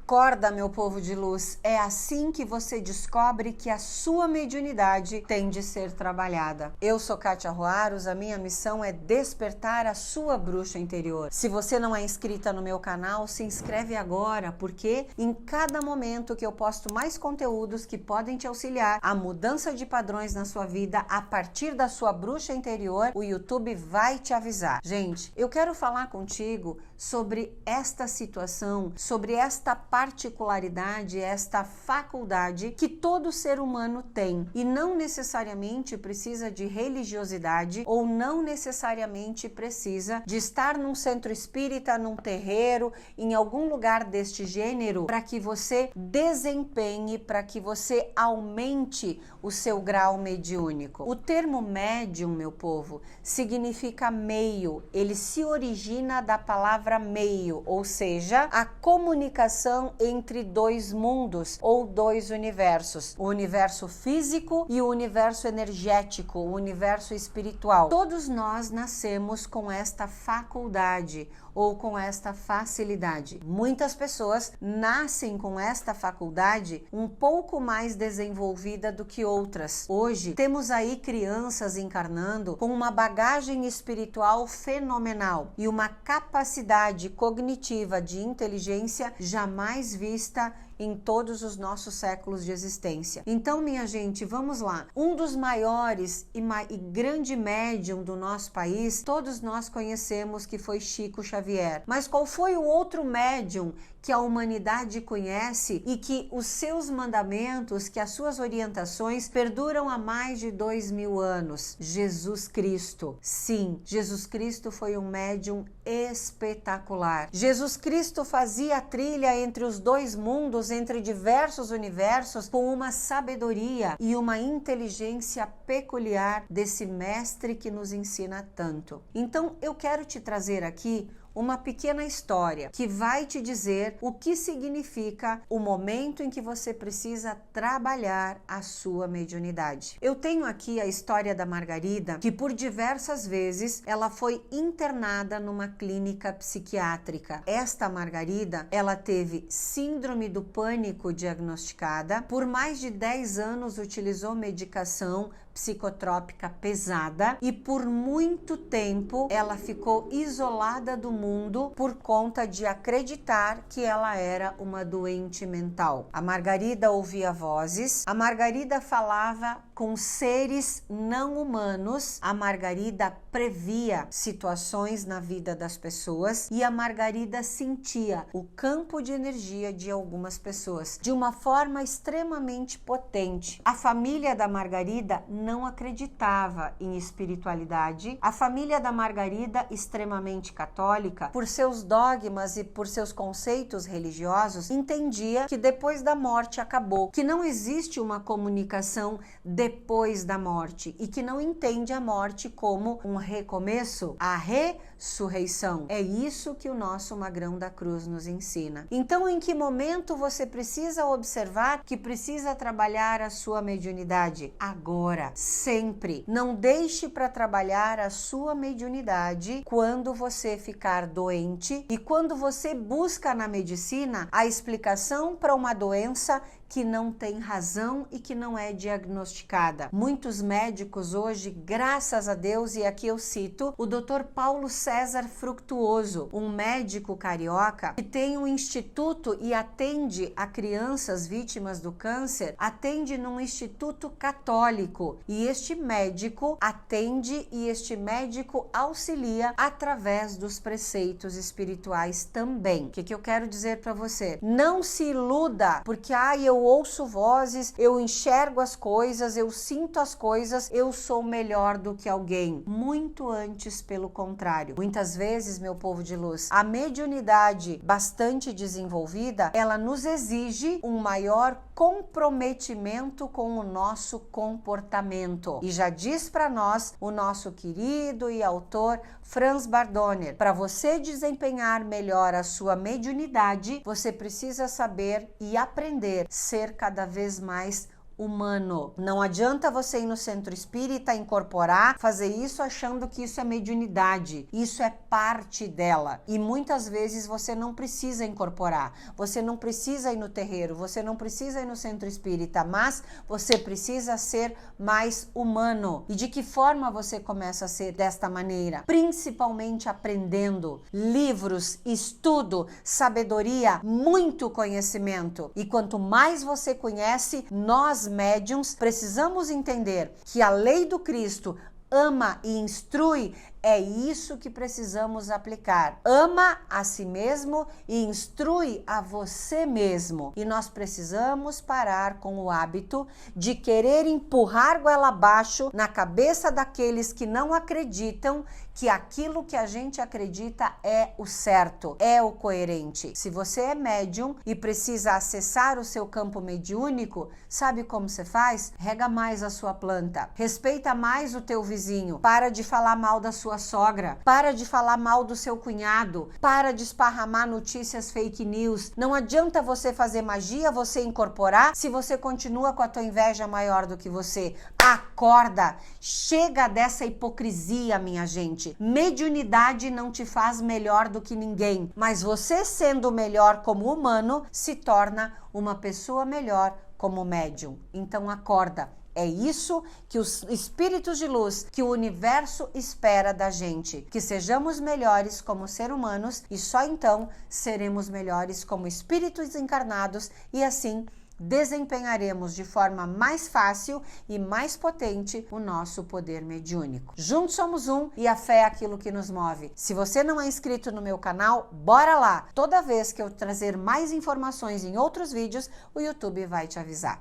Acorda, meu povo de luz, é assim que você descobre que a sua mediunidade tem de ser trabalhada. Eu sou Kátia Ruaros, a minha missão é despertar a sua bruxa interior. Se você não é inscrita no meu canal, se inscreve agora, porque em cada momento que eu posto mais conteúdos que podem te auxiliar a mudança de padrões na sua vida a partir da sua bruxa interior, o YouTube vai te avisar. Gente, eu quero falar contigo sobre esta situação, sobre esta particularidade, esta faculdade que todo ser humano tem e não necessariamente precisa de religiosidade ou não necessariamente precisa de estar num centro espírita, num terreiro, em algum lugar deste gênero para que você desempenhe, para que você aumente o seu grau mediúnico. O termo médium, meu povo, significa meio, ele se origina da palavra meio, ou seja, a comunicação entre dois mundos ou dois universos, o universo físico e o universo energético, o universo espiritual. Todos nós nascemos com esta faculdade ou com esta facilidade. Muitas pessoas nascem com esta faculdade um pouco mais desenvolvida do que outras. Hoje temos aí crianças encarnando com uma bagagem espiritual fenomenal e uma capacidade cognitiva de inteligência jamais vista em todos os nossos séculos de existência. Então, minha gente, vamos lá. Um dos maiores e grande médium do nosso país, todos nós conhecemos, que foi Chico Xavier. Mas qual foi o outro médium que a humanidade conhece e que os seus mandamentos, que as suas orientações perduram há mais de 2000 anos? Jesus Cristo. Sim, Jesus Cristo foi um médium espetacular. Jesus Cristo fazia a trilha entre os dois mundos, entre diversos universos, com uma sabedoria e uma inteligência peculiar desse mestre que nos ensina tanto. Então, eu quero te trazer aqui uma pequena história que vai te dizer o que significa o momento em que você precisa trabalhar a sua mediunidade. Eu tenho aqui a história da Margarida, que por diversas vezes ela foi internada numa clínica psiquiátrica. Esta Margarida, ela teve síndrome do pânico diagnosticada, por mais de 10 anos utilizou medicação psicotrópica pesada e por muito tempo ela ficou isolada do mundo por conta de acreditar que ela era uma doente mental. A Margarida ouvia vozes, a Margarida falava com seres não humanos, a Margarida previa situações na vida das pessoas e a Margarida sentia o campo de energia de algumas pessoas de uma forma extremamente potente. A família da Margarida não acreditava em espiritualidade. A família da Margarida, extremamente católica, por seus dogmas e por seus conceitos religiosos, entendia que depois da morte acabou, que não existe uma comunicação depois da morte e que não entende a morte como um recomeço, a ressurreição. É isso que o nosso Magrão da Cruz nos ensina. Então, em que momento você precisa observar que precisa trabalhar a sua mediunidade? Agora, sempre. Não deixe para trabalhar a sua mediunidade quando você ficar doente e quando você busca na medicina a explicação para uma doença que não tem razão e que não é diagnosticada. Muitos médicos hoje, graças a Deus, e aqui eu cito o Dr. Paulo César Fructuoso, um médico carioca que tem um instituto e atende a crianças vítimas do câncer, atende num instituto católico. E este médico atende e este médico auxilia através dos preceitos espirituais também. O que eu quero dizer para você? Não se iluda porque eu ouço vozes, eu enxergo as coisas, eu sinto as coisas, eu sou melhor do que alguém. Muito antes, pelo contrário. Muitas vezes, meu povo de luz, a mediunidade bastante desenvolvida, ela nos exige um maior comprometimento com o nosso comportamento. E já diz para nós o nosso querido e autor Franz Bardonner, para você desempenhar melhor a sua mediunidade, você precisa saber e aprender a ser cada vez mais humano. Não adianta você ir no centro espírita, incorporar, fazer isso achando que isso é mediunidade. Isso é parte dela. E muitas vezes você não precisa incorporar. Você não precisa ir no terreiro, você não precisa ir no centro espírita, mas você precisa ser mais humano. E de que forma você começa a ser desta maneira? Principalmente aprendendo livros, estudo, sabedoria, muito conhecimento. E quanto mais você conhece, nós médiuns precisamos entender que a lei do Cristo ama e instrui, é isso que precisamos aplicar. Ama a si mesmo e instrui a você mesmo. E nós precisamos parar com o hábito de querer empurrar goela abaixo na cabeça daqueles que não acreditam que aquilo que a gente acredita é o certo, é o coerente. Se você é médium e precisa acessar o seu campo mediúnico, sabe como você faz? Rega mais a sua planta, respeita mais o teu vizinho, para de falar mal da sua sogra, para de falar mal do seu cunhado, para de esparramar notícias fake news. Não adianta você fazer magia, você incorporar, se você continua com a tua inveja maior do que você. Acorda, chega dessa hipocrisia, minha gente. Mediunidade não te faz melhor do que ninguém, mas você sendo melhor como humano, se torna uma pessoa melhor como médium. Então acorda. É isso que os espíritos de luz, que o universo espera da gente, que sejamos melhores como seres humanos e só então seremos melhores como espíritos encarnados e assim desempenharemos de forma mais fácil e mais potente o nosso poder mediúnico. Juntos somos um e a fé é aquilo que nos move. Se você não é inscrito no meu canal, bora lá! Toda vez que eu trazer mais informações em outros vídeos, o YouTube vai te avisar.